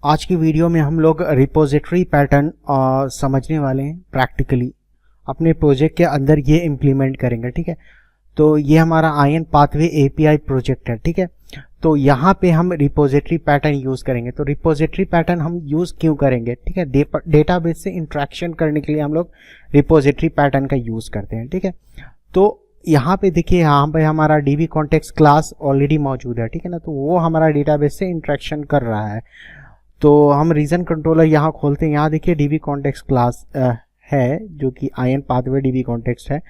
आज की वीडियो में हम लोग रिपोजिटरी पैटर्न समझने वाले हैं। प्रैक्टिकली अपने प्रोजेक्ट के अंदर ये इम्प्लीमेंट करेंगे। ठीक है, तो ये हमारा आयन पाथवे एपीआई प्रोजेक्ट है। ठीक है, तो यहाँ पे हम रिपोजिटरी पैटर्न यूज करेंगे। तो रिपोजिटरी पैटर्न हम यूज क्यों करेंगे? ठीक है, डेटाबेस से इंटरेक्शन करने के लिए हम लोग रिपोजिटरी पैटर्न का यूज करते हैं। ठीक है, तो यहाँ पे देखिए, यहाँ पे हमारा डीबी कॉन्टेक्स्ट क्लास ऑलरेडी मौजूद है। ठीक है ना, तो वो हमारा डेटाबेस से इंटरेक्शन कर रहा है। तो हम रीजन कंट्रोलर यहाँ खोलते हैं। यहाँ देखिए डीबी कॉन्टेक्स्ट क्लास है जो कि आयन पाथवे डीबी कॉन्टेक्स्ट है।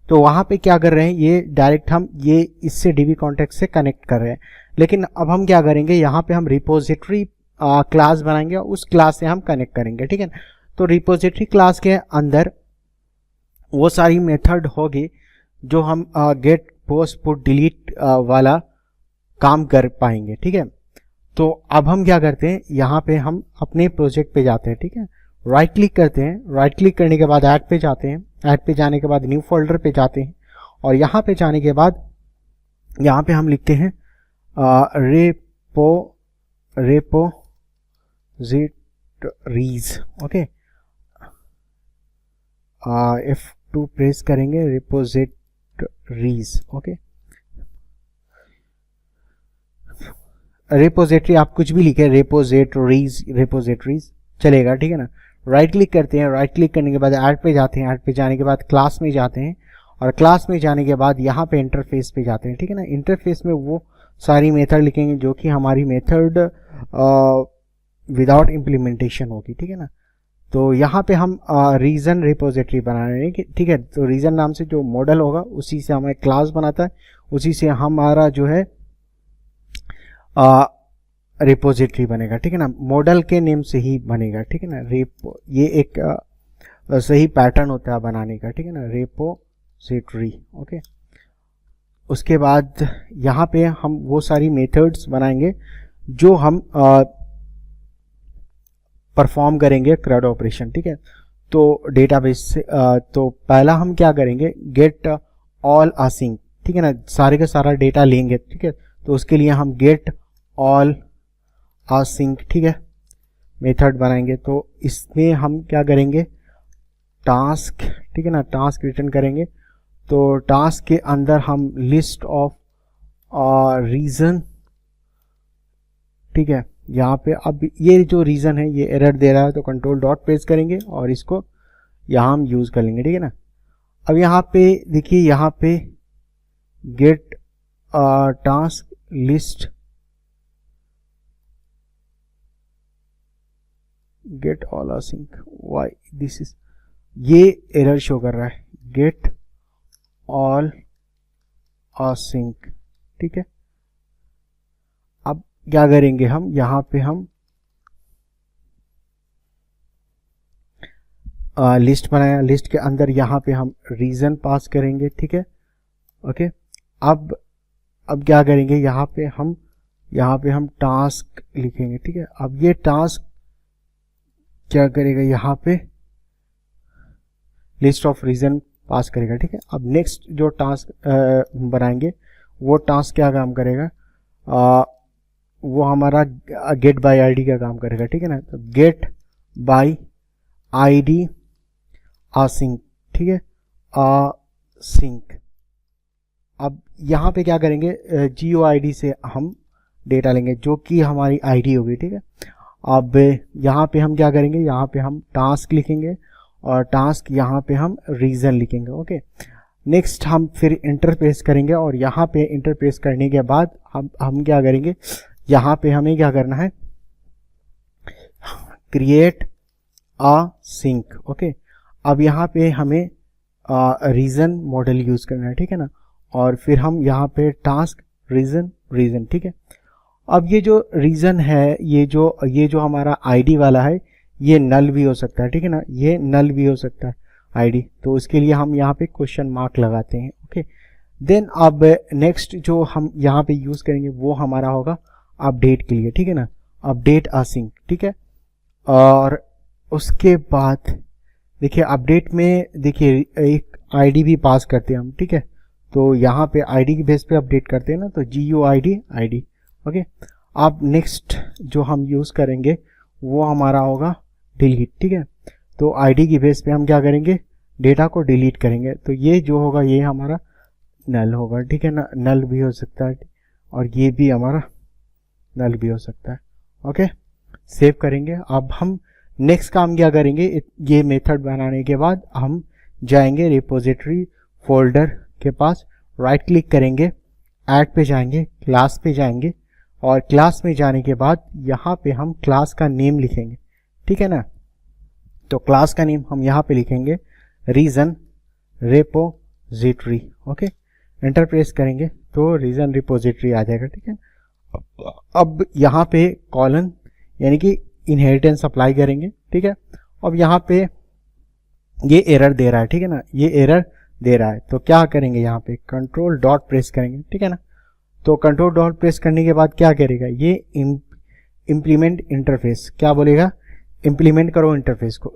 तो वहाँ पे क्या कर रहे हैं, ये डायरेक्ट हम ये इससे डीबी कॉन्टेक्स्ट से कनेक्ट कर रहे हैं। लेकिन अब हम क्या करेंगे, यहाँ पे हम रिपोजिटरी क्लास बनाएंगे और उस क्लास से हम कनेक्ट करेंगे। ठीक है, तो रिपोजिटरी क्लास के अंदर वो सारी मेथड होगी जो हम गेट पोस्ट पुट डिलीट वाला काम कर पाएंगे। ठीक है, तो अब हम क्या करते हैं, यहाँ पे हम अपने प्रोजेक्ट पे जाते हैं। ठीक है, राइट क्लिक करते हैं। राइट क्लिक करने के बाद ऐड पे जाते हैं। ऐड पे जाने के बाद न्यू फोल्डर पे जाते हैं और यहाँ पे जाने के बाद यहाँ पे हम लिखते हैं रिपोजिटरीज। ओके, F2 प्रेस करेंगे, रिपोजिटरीज। ओके, रिपोजिटरी आप कुछ भी लिखे, रिपोजिटरीज चलेगा। ठीक है ना, राइट क्लिक करते हैं। राइट क्लिक करने के बाद ऐड पे जाते हैं। ऐड पे जाने के बाद क्लास में जाते हैं और क्लास में जाने के बाद यहाँ पे इंटरफेस पे जाते हैं। ठीक है ना, इंटरफेस में वो सारी मेथड लिखेंगे जो कि हमारी मेथड विदाउट इम्प्लीमेंटेशन होगी। ठीक है ना, तो यहाँ पे हम रीजन रिपोजिटरी बना रहे हैं। ठीक है, तो रीजन नाम से जो मॉडल होगा उसी से हमें क्लास बनाता है, उसी से हमारा जो है रिपोजिटरी बनेगा। ठीक है ना, मॉडल के नेम से ही बनेगा। ठीक है ना, ये एक सही पैटर्न होता है बनाने का। ठीक है ना, रिपोजिटरी। ओके, उसके बाद यहाँ पे हम वो सारी मेथड्स बनाएंगे जो हम परफॉर्म करेंगे CRUD ऑपरेशन। ठीक है, तो डेटाबेस से तो पहला हम क्या करेंगे, गेट ऑल असिंक। ठीक है ना, सारे का सारा डेटा लेंगे। ठीक है, तो उसके लिए हम गेट ऑल असिंक, ठीक है, मेथड बनाएंगे। तो इसमें हम क्या करेंगे, टास्क। ठीक है ना, टास्क रिटर्न करेंगे। तो टास्क के अंदर हम लिस्ट ऑफ रीजन। ठीक है, यहाँ पे अब ये जो रीजन है ये एरर दे रहा है, तो कंट्रोल डॉट प्रेस करेंगे और इसको यहाँ हम यूज कर लेंगे। ठीक है ना, अब यहाँ पे देखिए, यहाँ पे get task list, get all async, why this is, ये एरर शो कर रहा है, गेट ऑल असिंक। ठीक है, अब क्या करेंगे हम, यहाँ पे हम लिस्ट बनाया। लिस्ट के अंदर यहाँ पे हम रीजन पास करेंगे। ठीक है, ओके, अब क्या करेंगे, यहाँ पे हम टास्क लिखेंगे। ठीक है, अब ये टास्क क्या करेगा, यहाँ पे लिस्ट ऑफ रीजन पास करेगा। ठीक है, अब नेक्स्ट जो टास्क बनाएंगे वो टास्क क्या काम करेगा, वो हमारा गेट बाय आईडी का काम करेगा। ठीक है ना, तो गेट बाय आईडी असिंक। ठीक है, असिंक। अब यहाँ पे क्या करेंगे, GOID से हम डेटा लेंगे जो कि हमारी आईडी होगी। ठीक है, अब यहाँ पे हम क्या करेंगे, यहाँ पे हम टास्क लिखेंगे और टास्क यहाँ पे हम रीजन लिखेंगे। ओके, नेक्स्ट हम फिर इंटरप्रेस करेंगे और यहाँ पे इंटरप्रेस करने के बाद हम क्या करेंगे, यहाँ पे हमें क्या करना है, क्रिएट अ सिंक। ओके, अब यहाँ पे हमें रीजन मॉडल यूज करना है। ठीक है ना, और फिर हम यहाँ पे टास्क रीजन। ठीक है, अब ये जो रीजन है, ये जो हमारा आईडी वाला है, ये नल भी हो सकता है। ठीक है ना, ये नल भी हो सकता है आईडी, तो उसके लिए हम यहाँ पे क्वेश्चन मार्क लगाते हैं। ओके, देन अब नेक्स्ट जो हम यहाँ पे यूज करेंगे वो हमारा होगा अपडेट के लिए। ठीक है ना, अपडेट असिंक। ठीक है, और उसके बाद देखिए अपडेट में देखिए एक आईडी भी पास करते हैं हम। ठीक है, तो यहाँ पे आईडी की बेस पे अपडेट करते हैं ना, तो GUID आईडी। ओके, अब नेक्स्ट जो हम यूज करेंगे वो हमारा होगा डिलीट। ठीक है, तो आईडी की बेस पे हम क्या करेंगे, डेटा को डिलीट करेंगे। तो ये जो होगा ये हमारा नल होगा। ठीक है ना, नल भी हो सकता है और ये भी हमारा नल भी हो सकता है। ओके, सेव करेंगे। अब हम नेक्स्ट काम क्या करेंगे, ये मेथड बनाने के बाद हम जाएंगे रिपोजिटरी फोल्डर के पास, राइट क्लिक करेंगे, ऐड पे जाएंगे, क्लास पे जाएंगे और क्लास में जाने के बाद यहाँ पे हम क्लास का नेम लिखेंगे। ठीक है ना, तो क्लास का नेम हम यहाँ पे लिखेंगे region repository. Okay, enter press करेंगे तो रीजन रिपोजिटरी आ जाएगा। ठीक है, अब यहाँ पे कॉलन यानी कि इनहेरिटेंस अप्लाई करेंगे। ठीक है, अब यहाँ पे ये एरर दे रहा है। ठीक है ना, ये एरर दे रहा है तो क्या करेंगे, यहाँ पे कंट्रोल डॉट प्रेस करेंगे। ठीक है ना, तो कंट्रोल डॉट प्रेस करने के बाद क्या करेगा, ये इम्प्लीमेंट इंटरफेस, क्या बोलेगा, इम्प्लीमेंट करो इंटरफेस को।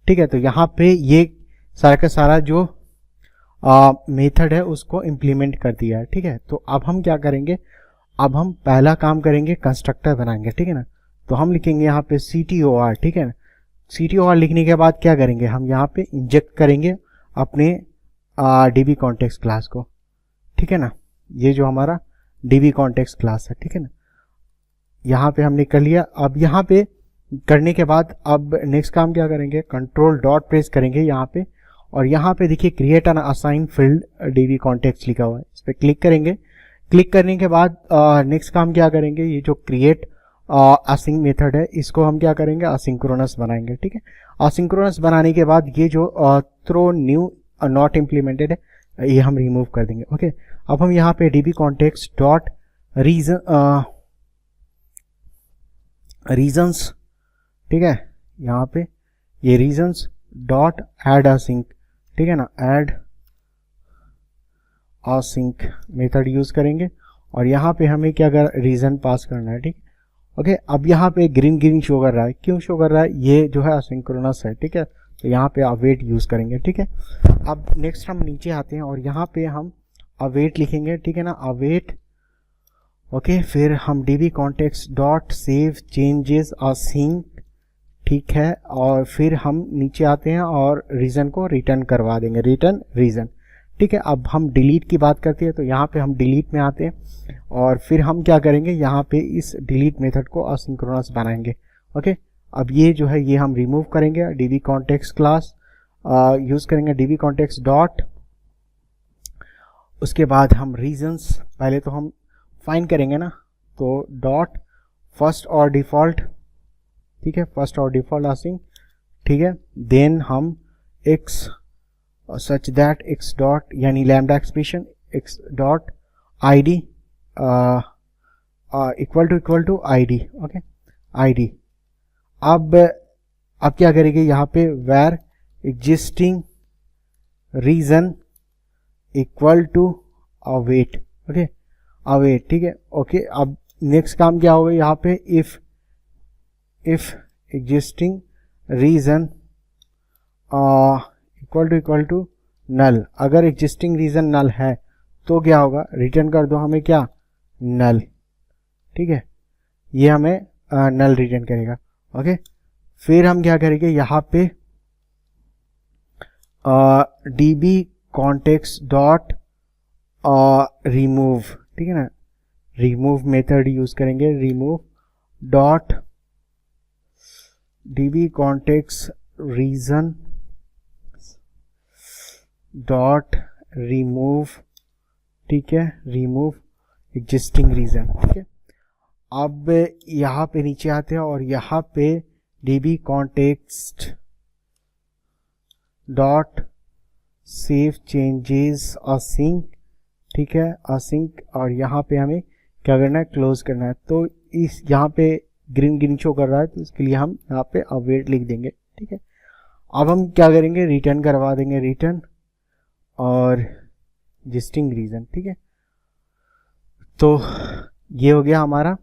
ठीक है, तो यहाँ पे ये सारा का सारा जो मेथड है उसको इम्प्लीमेंट कर दिया है। ठीक है, तो अब हम क्या करेंगे, अब हम पहला काम करेंगे, कंस्ट्रक्टर बनाएंगे। ठीक है ना, तो हम लिखेंगे यहाँ पे CTOR। ठीक है ना, CTOR लिखने के बाद क्या करेंगे, हम यहाँ पे इंजेक्ट करेंगे अपने DB कॉन्टेक्स्ट क्लास को। ठीक है ना, ये जो हमारा DB कॉन्टेक्स्ट क्लास है। ठीक है ना, यहाँ पे हमने कर लिया। अब यहाँ पे करने के बाद अब नेक्स्ट काम क्या करेंगे, कंट्रोल डॉट प्रेस करेंगे यहाँ पे और यहाँ पे देखिए create an assign field DB context लिखा हुआ है, इस पर क्लिक करेंगे। क्लिक करने के बाद नेक्स्ट काम क्या करेंगे, ये जो क्रिएट असिंक मेथड है इसको हम क्या करेंगे, असिंक्रोनस बनाएंगे। ठीक है, असिंक्रोनस बनाने के बाद ये जो थ्रो न्यू नॉट इम्प्लीमेंटेड है ये हम रिमूव कर देंगे। ओके, अब हम यहाँ पे DB कॉन्टेक्स्ट डॉट रीजन्स, ठीक है, यहाँ पे ये रीजन्स डॉट एड असिंक, ठीक है ना, एड असिंक मेथड यूज करेंगे और यहाँ पे हमें क्या कर रीजन पास करना है। ठीक, ओके, अब यहाँ पे ग्रीन ग्रीन शो कर रहा है, क्यों शो कर रहा है, ये जो है असिंक्रोनस है। ठीक है, तो यहाँ पे अवेट यूज करेंगे। ठीक है, अब नेक्स्ट हम नीचे आते हैं और यहाँ पे हम अवेट लिखेंगे। ठीक है ना, अवेट। ओके, फिर हम DB context dot save changes async, ठीक है, और फिर हम नीचे आते हैं और रीजन को रिटर्न करवा देंगे, रिटर्न रीजन। ठीक है, अब हम डिलीट की बात करते हैं तो यहाँ पे हम डिलीट में आते हैं और फिर हम क्या करेंगे, यहाँ पे इस डिलीट मेथड को असिंक्रोनस बनाएंगे। ओके, अब ये जो है ये हम रिमूव करेंगे, DB कॉन्टेक्स्ट क्लास यूज करेंगे, DB कॉन्टेक्स्ट डॉट, उसके बाद हम रीजन्स पहले तो हम फाइंड करेंगे ना, तो डॉट फर्स्ट और डिफॉल्ट, ठीक है, फर्स्ट और डिफॉल्ट असिंक, ठीक है, देन हम x such that x dot यानी lambda expression x dot id equal to id। Okay, id। अब क्या करेंगे, यहाँ पे where existing reason equal to await। Okay, await, ठीक है। ओके, अब नेक्स्ट काम क्या होगा, यहाँ पे if existing reason equal to null, अगर existing reason नल है तो क्या होगा, रिटर्न कर दो हमें क्या, नल। ठीक है, ये हमें नल रिटर्न करेगा। ओके, फिर हम क्या करेंगे, यहाँ पे DB कॉन्टेक्स्ट डॉट रिमूव, ठीक है ना, रिमूव मेथड यूज करेंगे, remove dot DB context region dot remove, ठीक है, रिमूव एग्जिस्टिंग रीजन। ठीक है, अब यहाँ पे नीचे आते हैं और यहाँ पे DB context dot save changes async, ठीक है, असिंक, और यहाँ पे हमें क्या करना है, क्लोज करना है। तो इस यहाँ पे ग्रीन ग्रीन शो कर रहा है तो इसके लिए हम यहाँ पे अवेट लिख देंगे। ठीक है, अब हम क्या करेंगे, रिटर्न करवा देंगे, रिटर्न और एग्जिस्टिंग रीजन। ठीक है, तो ये हो गया हमारा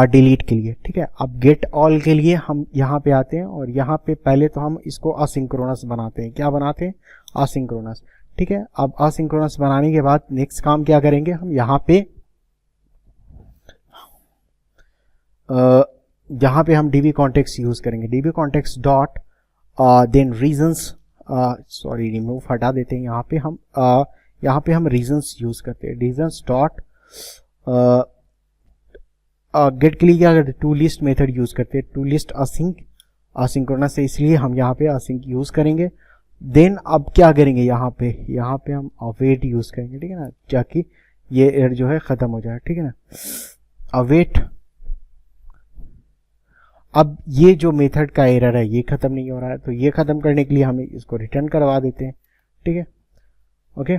डिलीट के लिए। ठीक है, अब गेट ऑल के लिए हम यहाँ पे आते हैं और यहाँ पे पहले तो हम इसको असिंक्रोनस बनाते हैं। क्या बनाते हैं, असिंक्रोनस। ठीक है, अब असिंक्रोनस बनाने के बाद नेक्स्ट काम क्या करेंगे, हम यहाँ पे यहाँ पे हम db context यूज करेंगे, db context dot then regions, sorry remove हटा देते हैं, यहाँ पे हम रीजन्स यूज करते हैं, रीजन्स डॉट गेट के लिए क्या करते हैं, टू लिस्ट मेथड यूज करते हैं, टू लिस्ट असिंक्रोनस है इसलिए हम यहाँ पे असिंक यूज करेंगे। देन अब क्या करेंगे, यहाँ पे हम अवेट यूज करेंगे, ठीक है ना, ताकि ये एरर जो है खत्म हो जाए, ठीक है ना, अवेट। अब ये जो मेथड का एरर है ये खत्म नहीं हो रहा है, तो ये खत्म करने के लिए हम इसको रिटर्न करवा देते हैं, ठीक है, ओके।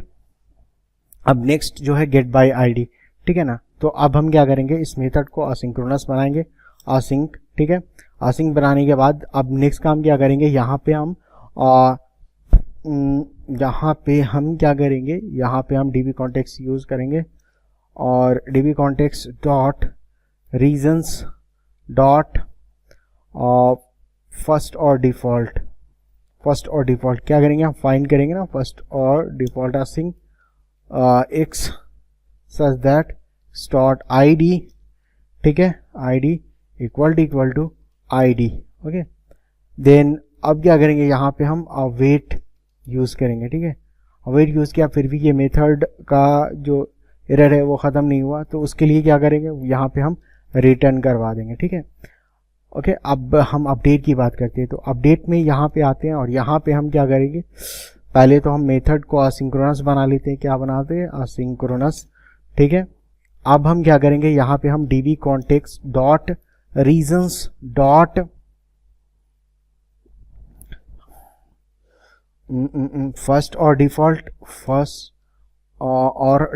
अब नेक्स्ट जो है गेट बाय आईडी, ठीक है ना, तो अब हम क्या करेंगे, इस मेथड को असिंक्रोनस बनाएंगे, असिंक, ठीक है। असिंक बनाने के बाद अब नेक्स्ट काम क्या करेंगे, यहाँ पे हम क्या करेंगे, यहाँ पे हम db context यूज करेंगे और db context dot regions dot first और डिफॉल्ट क्या करेंगे, हम फाइंड करेंगे ना फर्स्ट और default async x such that start id, ठीक है, id equal to id, okay. Then अब क्या करेंगे, यहाँ पे हम अवेट यूज करेंगे, ठीक है, अवेट यूज किया फिर भी ये मेथड का जो एरर है वो खत्म नहीं हुआ, तो उसके लिए क्या करेंगे, यहाँ पे हम रिटर्न करवा देंगे, ठीक है, ओके। अब हम अपडेट की बात करते हैं, तो अपडेट में यहाँ पे आते हैं और यहाँ पे हम क्या करेंगे, पहले तो हम मेथड को असिंक्रोनस बना लेते हैं, क्या बनाते हैं, असिंक्रोनस, ठीक है। अब हम क्या करेंगे, यहाँ पे हम db context dot regions dot first और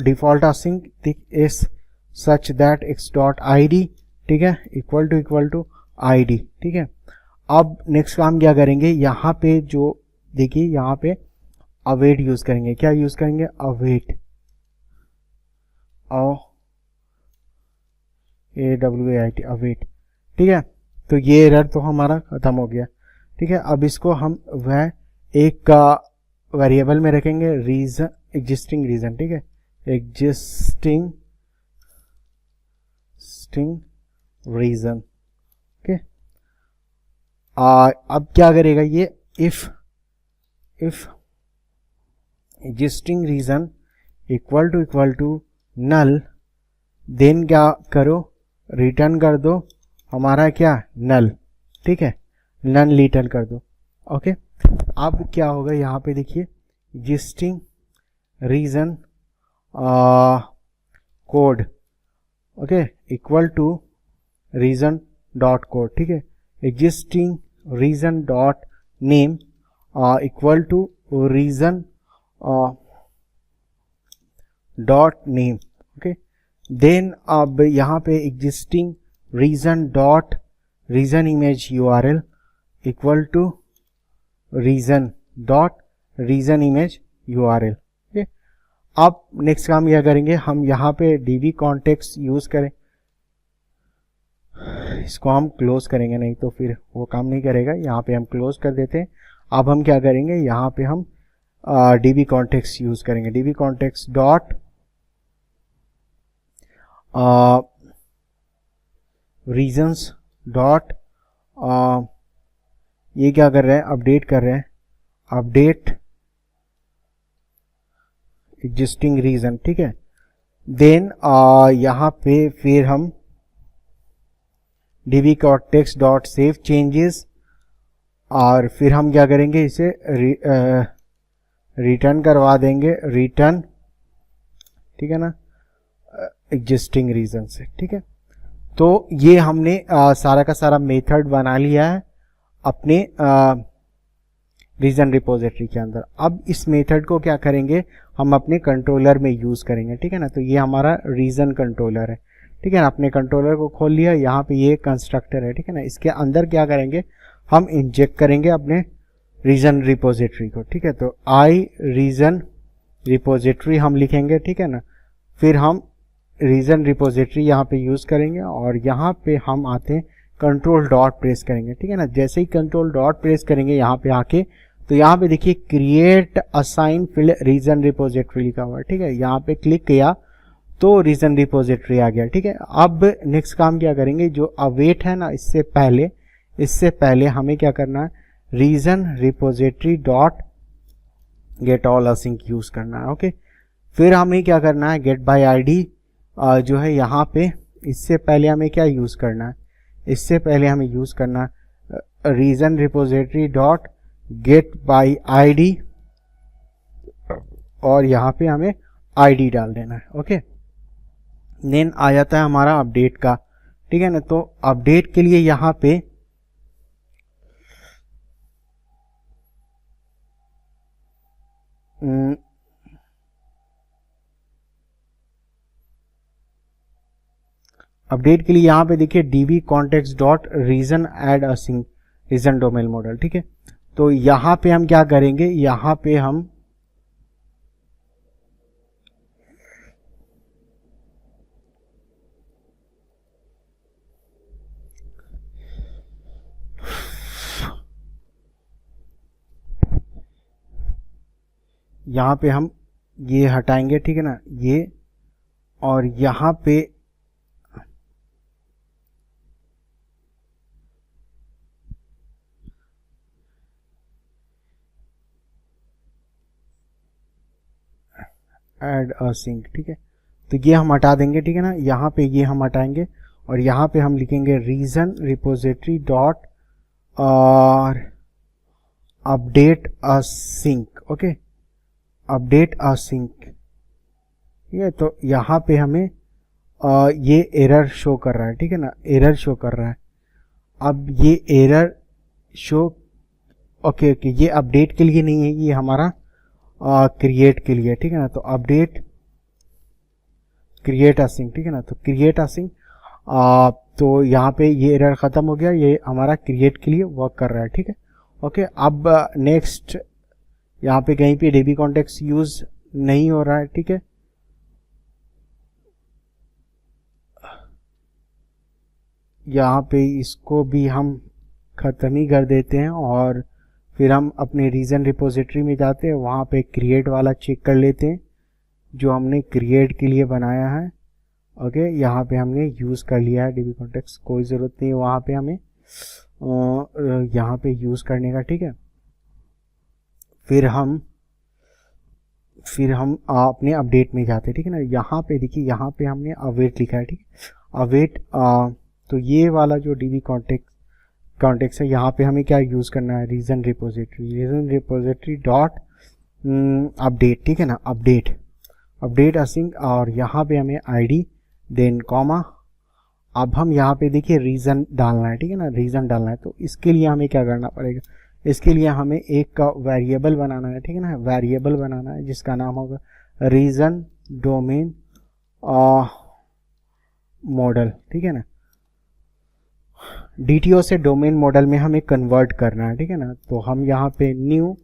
default async is such that x dot id, ठीक है, इक्वल टू id, ठीक है। अब नेक्स्ट काम क्या करेंगे, यहाँ पे जो देखिए यहाँ पे अवेट यूज करेंगे, क्या यूज करेंगे, अवेट, AWAIT अवेट, ठीक है। तो ये एरर तो हमारा खत्म हो गया, ठीक है। अब इसको हम वह एक वेरिएबल में रखेंगे, रीजन, एग्जिस्टिंग रीजन, ठीक है, एग्जिस्टिंग रीजन, ओके। अब क्या करेगा ये, if existing region equal to null, then क्या करो, रिटर्न कर दो हमारा क्या, नल, ठीक है, नल रिटर्न कर दो, ओके। अब क्या होगा, यहाँ पे देखिए existing region code, okay, equal to region dot code, ठीक है, existing region dot name equal to region dot name, okay. Then अब यहाँ पे existing region dot region image URL equal to region dot region image URL, okay. अब next काम क्या करेंगे, हम यहाँ पे db context यूज करें, इसको हम क्लोज करेंगे, नहीं तो फिर वो काम नहीं करेगा, यहाँ पे हम क्लोज कर देते हैं। अब हम क्या करेंगे, यहाँ पे हम db context यूज करेंगे, db context dot regions dot ये क्या कर रहे हैं, अपडेट कर रहे हैं, अपडेट एग्जिस्टिंग रीजन, ठीक है। देन यहाँ पे फिर हम db context dot save changes, और फिर हम क्या करेंगे, इसे रिटर्न करवा देंगे, रिटर्न, ठीक है ना, एग्जिस्टिंग रीजन से, ठीक है। तो ये हमने सारा का सारा मेथड बना लिया है अपने रीजन रिपोजिटरी के अंदर। अब इस मेथड को क्या करेंगे, हम अपने कंट्रोलर में यूज करेंगे, ठीक है ना। तो ये हमारा रीजन कंट्रोलर है, ठीक है ना, अपने कंट्रोलर को खोल लिया, यहाँ पे ये कंस्ट्रक्टर है, ठीक है ना। इसके अंदर क्या करेंगे, हम इंजेक्ट करेंगे अपने रीजन रिपोजिटरी को, ठीक है। तो आई रीजन रिपोजिटरी हम लिखेंगे, ठीक है ना, फिर हम रीजन रिपोजिटरी यहाँ पे यूज करेंगे और यहाँ पे हम आते हैं कंट्रोल डॉट प्रेस करेंगे, ठीक है ना। जैसे ही कंट्रोल डॉट प्रेस करेंगे यहाँ पे आके, तो यहाँ पे देखिए create assign field region repository लिखा हुआ है, ठीक है। यहाँ पे क्लिक किया तो रीजन रिपोजिटरी आ गया, ठीक है। अब नेक्स्ट काम क्या करेंगे, जो अवेट है ना, इससे पहले हमें क्या करना है, region repository dot get all async use करना है, ओके। फिर हमें क्या करना है, गेट बाय आईडी जो है यहाँ पे, इससे पहले हमें क्या यूज करना है, इससे पहले हमें यूज करना है region repository dot get by ID, और यहाँ पे हमें आईडी डाल देना है, ओके। देन आ जाता है हमारा अपडेट का, ठीक है ना। तो अपडेट के लिए यहाँ पे अपडेट के लिए यहाँ पे देखिए db context dot region add async region domain model, ठीक है। तो यहाँ पे हम क्या करेंगे, यहाँ पे हम यहाँ पे हम ये हटाएंगे, ठीक है ना, ये, और यहाँ पे एड अ सिंक, ठीक है। तो ये हम हटा देंगे, ठीक है ना, यहाँ पे ये हम हटाएंगे, और यहाँ पे हम लिखेंगे रीजन रिपोजिटरी डॉट और अपडेट अ सिंक, ओके, अपडेट अ सिंक, ठीक है। तो यहाँ पे हमें ये एरर शो कर रहा है, ठीक है ना, एरर शो कर रहा है। अब ये एरर शो, ओके, ये अपडेट के लिए नहीं है, ये हमारा क्रिएट के लिए, ठीक है ना। तो अपडेट क्रिएट असिंक, ठीक है ना, तो क्रिएट असिंक, तो यहाँ पे ये एरर खत्म हो गया, ये हमारा क्रिएट के लिए वर्क कर रहा है, ठीक है, ओके। अब नेक्स्ट यहाँ पे कहीं पे DB कॉन्टेक्स्ट यूज नहीं हो रहा है, ठीक है। यहाँ पे इसको भी हम खत्म ही कर देते हैं, और फिर हम अपने रीजन रिपोजिटरी में जाते हैं, वहाँ पे क्रिएट वाला चेक कर लेते हैं जो हमने क्रिएट के लिए बनाया है, ओके। यहाँ पे हमने यूज़ कर लिया है DB कॉन्टेक्स्ट, कोई ज़रूरत नहीं है वहाँ पे हमें यहाँ पे यूज़ करने का, ठीक है। फिर हम अपने अपडेट में जाते हैं, ठीक है ना। यहाँ पे देखिए, यहाँ पे हमने अवेट लिखा है, ठीक है, अवेट। तो ये वाला जो DB कॉन्टेक्स्ट है, यहाँ पे हमें क्या यूज़ करना है, रीजन रिपोजिटरी डॉट अपडेट, ठीक है ना, अपडेट असिंक, और यहाँ पे हमें आईडी देन कॉमा। अब हम यहाँ पे देखिए रीजन डालना है, ठीक है ना, रीजन डालना है। तो इसके लिए हमें क्या करना पड़ेगा, इसके लिए हमें एक का वेरिएबल बनाना है, ठीक है ना, वेरिएबल बनाना है जिसका नाम होगा रीजन डोमेन मॉडल, ठीक है ना। DTO से डोमेन मॉडल में हमें कन्वर्ट करना है, ठीक है ना। तो हम यहाँ पे न्यू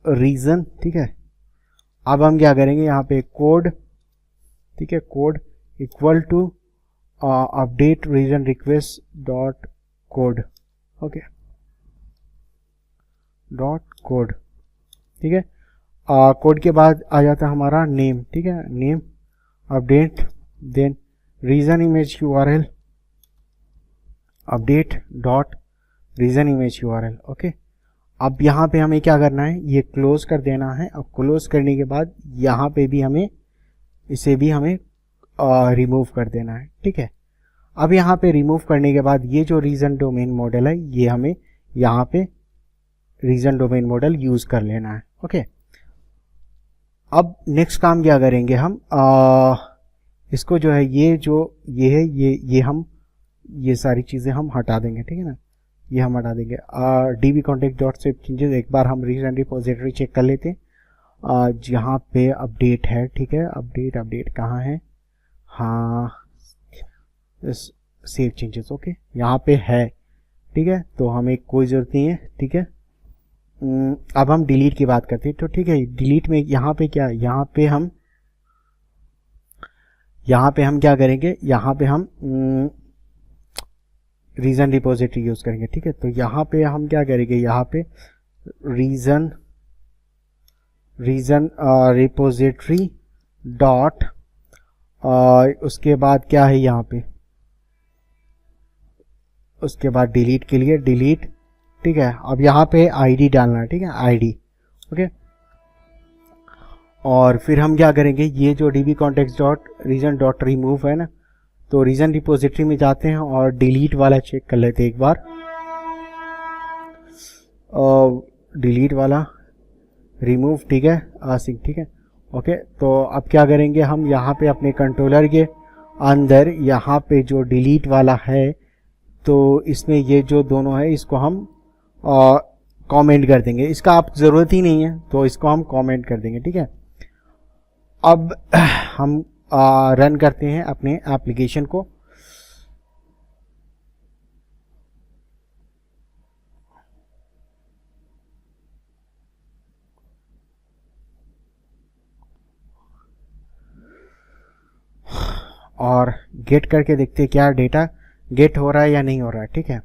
रीजन, ठीक है। अब हम क्या करेंगे, यहाँ पे कोड, ठीक है, code equal to update region request dot code, okay, dot code, ठीक है। कोड के बाद आ जाता है हमारा नेम, ठीक है, name update, then region image URL update dot region image URL, okay. अब यहाँ पे हमें क्या करना है, ये क्लोज कर देना है। अब क्लोज करने के बाद यहाँ पे भी हमें इसे भी हमें रिमूव कर देना है, ठीक है। अब यहाँ पे रिमूव करने के बाद ये जो रीजन डोमेन मॉडल है, ये हमें यहाँ पे रीजन डोमेन मॉडल यूज कर लेना है, ओके। अब नेक्स्ट काम क्या करेंगे हम, इसको जो है ये हम ये सारी चीज़ें हम हटा देंगे, ठीक है ना, ये हम हटा देंगे। DB context dot save changes, एक बार हम रीजन रिपोजिटरी चेक कर लेते हैं, जहाँ पे अपडेट है, ठीक है, अपडेट कहाँ है, हाँ, सेव चेंजेस, ओके, यहाँ पे है, ठीक है। तो हमें कोई ज़रूरत नहीं है, ठीक है। अब हम डिलीट की बात करते हैं, तो ठीक है, डिलीट में यहाँ पे क्या, यहाँ पे हम क्या करेंगे, यहाँ पे हम रीजन रिपोजिटरी यूज करेंगे, ठीक है। तो यहाँ पे हम क्या करेंगे, यहाँ पे रीजन रिपोजिटरी डॉट उसके बाद क्या है यहाँ पे, उसके बाद डिलीट के लिए डिलीट, ठीक है। अब यहाँ पे आईडी डालना है, ठीक है, आईडी, ओके। और फिर हम क्या करेंगे, ये जो db context dot region dot remove है ना, तो रीजन रिपोजिटरी में जाते हैं और डिलीट वाला चेक कर लेते हैं एक बार। डिलीट वाला रिमूव, ठीक है, आसिक, ठीक है, ओके। तो अब क्या करेंगे, हम यहाँ पे अपने कंट्रोलर के अंदर यहाँ पे जो डिलीट वाला है, तो इसमें ये जो दोनों है इसको हम कमेंट कर देंगे। इसका आप ज़रूरत ही नहीं है तो इसको हम कमेंट कर देंगे, ठीक है। अब हम रन करते हैं अपने एप्लीकेशन को। और गेट करके देखते हैं क्या डेटा गेट हो रहा है या नहीं हो रहा है, ठीक है।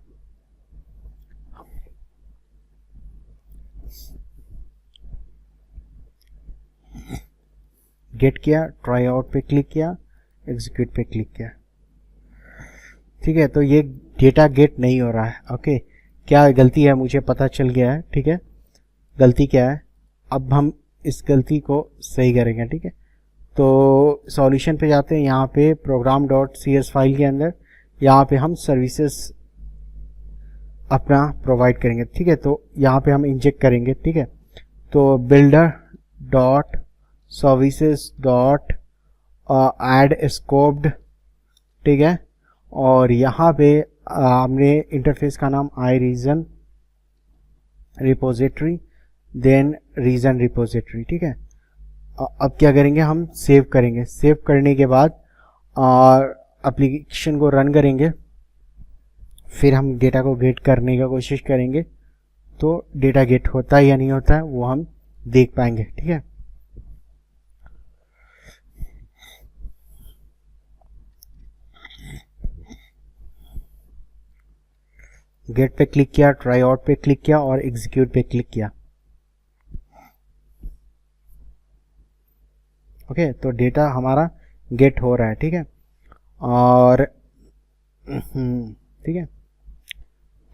गेट किया, ट्राई आउट पे क्लिक किया, एग्जीक्यूट पे क्लिक किया, ठीक है। तो ये डेटा गेट नहीं हो रहा है, ओके। क्या गलती है मुझे पता चल गया है, ठीक है, गलती क्या है। अब हम इस गलती को सही करेंगे, ठीक है। तो सॉल्यूशन पे जाते हैं, यहाँ पे program dot C S file के अंदर यहाँ पे हम सर्विसेज अपना प्रोवाइड करेंगे, ठीक है। तो यहाँ पे हम इंजेक्ट करेंगे, ठीक है। तो builder dot services dot add scoped, ठीक है। और यहाँ पे हमने इंटरफेस का नाम I region repository then region repository, ठीक है। अब क्या करेंगे, हम सेव करेंगे। सेव करने के बाद एप्लीकेशन को रन करेंगे, फिर हम डेटा को गेट करने का कोशिश करेंगे। तो डेटा गेट होता है या नहीं होता है वो हम देख पाएंगे, ठीक है। गेट पे क्लिक किया, ट्राई आउट पे क्लिक किया और एग्जीक्यूट पे क्लिक किया, ओके। तो डेटा हमारा गेट हो रहा है, ठीक है। और ठीक है,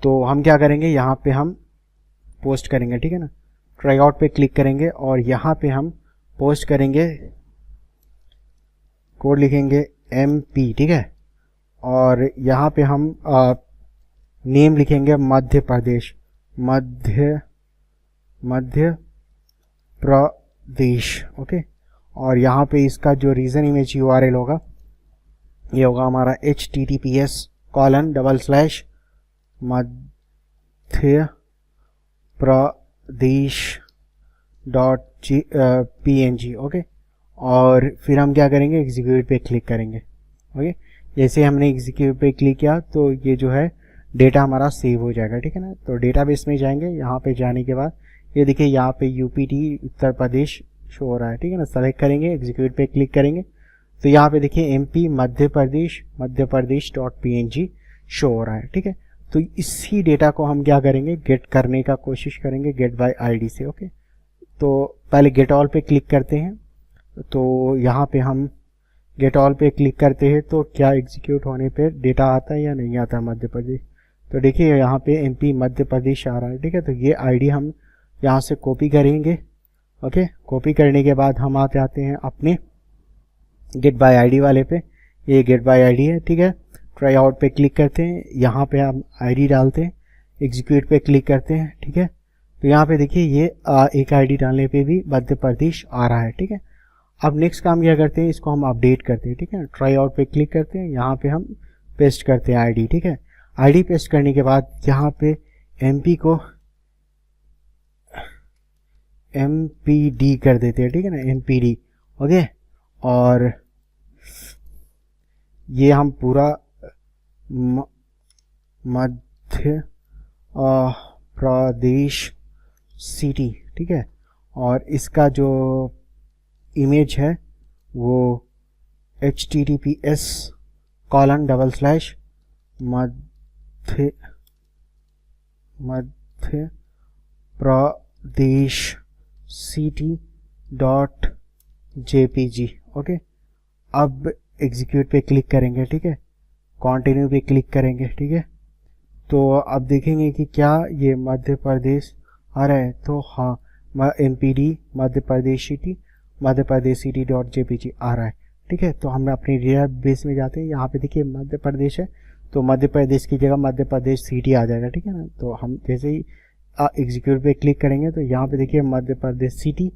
तो हम क्या करेंगे, यहाँ पे हम पोस्ट करेंगे, ठीक है ना। ट्राई आउट पे क्लिक करेंगे और यहाँ पे हम पोस्ट करेंगे, कोड लिखेंगे MP, ठीक है। और यहाँ पे हम नेम लिखेंगे मध्य प्रदेश, मध्य प्रदेश, ओके। और यहाँ पे इसका जो रीजन इमेज URL होगा ये होगा हमारा https:// Madhya Pradesh .png, okay. और फिर हम क्या करेंगे, एग्जीक्यूट पे क्लिक करेंगे, ओके। जैसे हमने एग्जीक्यूट पे क्लिक किया तो ये जो है डेटा हमारा सेव हो जाएगा, ठीक है ना। तो डेटाबेस में जाएंगे, यहाँ पे जाने के बाद ये देखिए यहाँ पे UPT उत्तर प्रदेश शो हो रहा है, ठीक है ना। सेलेक्ट करेंगे, एग्जीक्यूट पे क्लिक करेंगे तो यहाँ पे देखिए MP Madhya Pradesh .png show हो रहा है, ठीक है। तो इसी डेटा को हम क्या करेंगे, गेट करने का कोशिश करेंगे गेट बाय ID से, ओके। तो पहले गेट ऑल पे क्लिक करते हैं, तो यहाँ पे हम गेट ऑल पे क्लिक करते हैं तो क्या एग्जीक्यूट होने पे डेटा आता है या नहीं आता मध्य प्रदेश। तो देखिए यहाँ पे MP मध्य प्रदेश आ रहा है, ठीक है। तो ये ID हम यहाँ से कॉपी करेंगे, ओके। कॉपी करने के बाद हम आते हैं अपने गेट बाय ID वाले पे, ये गेट बाय ID है, ठीक है। ट्राई आउट पे क्लिक करते हैं, यहाँ पे हम ID डालते हैं, एग्जीक्यूट पे क्लिक करते हैं, ठीक है। तो यहाँ पे देखिए ये एक ID डालने पे भी मध्य प्रदेश आ रहा है, ठीक है। अब नेक्स्ट काम क्या करते हैं, इसको हम अपडेट करते हैं, ठीक है। ट्राई आउट पे क्लिक करते हैं, यहाँ पे हम पेस्ट करते हैं ID, ठीक है। ID पेस्ट करने के बाद यहाँ पे MP को MPD कर देते हैं, ठीक है ना, MPD, ओके। और ये हम पूरा मध्य प्रदेश सिटी, ठीक है। और इसका जो इमेज है वो https:// Madhya Pradesh city.jpg, okay. अब एग्जीक्यूट पे क्लिक करेंगे, ठीक है, कंटिन्यू पे क्लिक करेंगे, ठीक है। तो अब देखेंगे कि क्या ये मध्य प्रदेश आ रहा है, तो हाँ MPD Madhya Pradesh city .jpg आ रहा है, ठीक है। तो हम अपनी डेटाबेस में जाते हैं, यहाँ पे देखिए मध्य प्रदेश है, तो मध्य प्रदेश की जगह मध्य प्रदेश सिटी आ जाएगा, ठीक है ना। तो हम जैसे ही एग्जीक्यूट पे क्लिक करेंगे तो यहाँ पे देखिए मध्य प्रदेश सिटी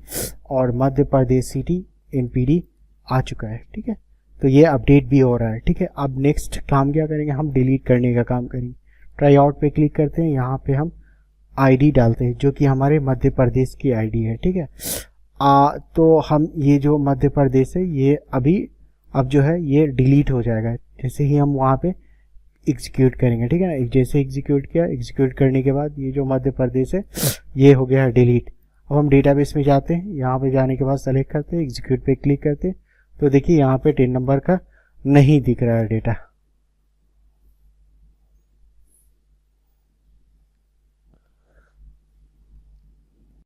और मध्य प्रदेश सिटी MPD आ चुका है, ठीक है। तो ये अपडेट भी हो रहा है, ठीक है। अब नेक्स्ट काम क्या करेंगे, हम डिलीट करने का काम करेंगे। ट्राई आउट पे क्लिक करते हैं, यहाँ पे हम ID डालते हैं जो कि हमारे मध्य प्रदेश की ID है, ठीक है। तो हम ये जो मध्य प्रदेश है ये अब जो है ये डिलीट हो जाएगा जैसे ही हम वहाँ पे एग्जीक्यूट करेंगे, ठीक है ना। जैसे एग्जीक्यूट किया, एग्जीक्यूट करने के बाद ये जो मध्य प्रदेश है ये हो गया है डिलीट। अब हम डेटाबेस में जाते हैं, यहाँ पे जाने के बाद सेलेक्ट करते हैं, एग्जीक्यूट पे क्लिक करते हैं, तो देखिए यहाँ पे 10 नंबर का नहीं दिख रहा है डेटा।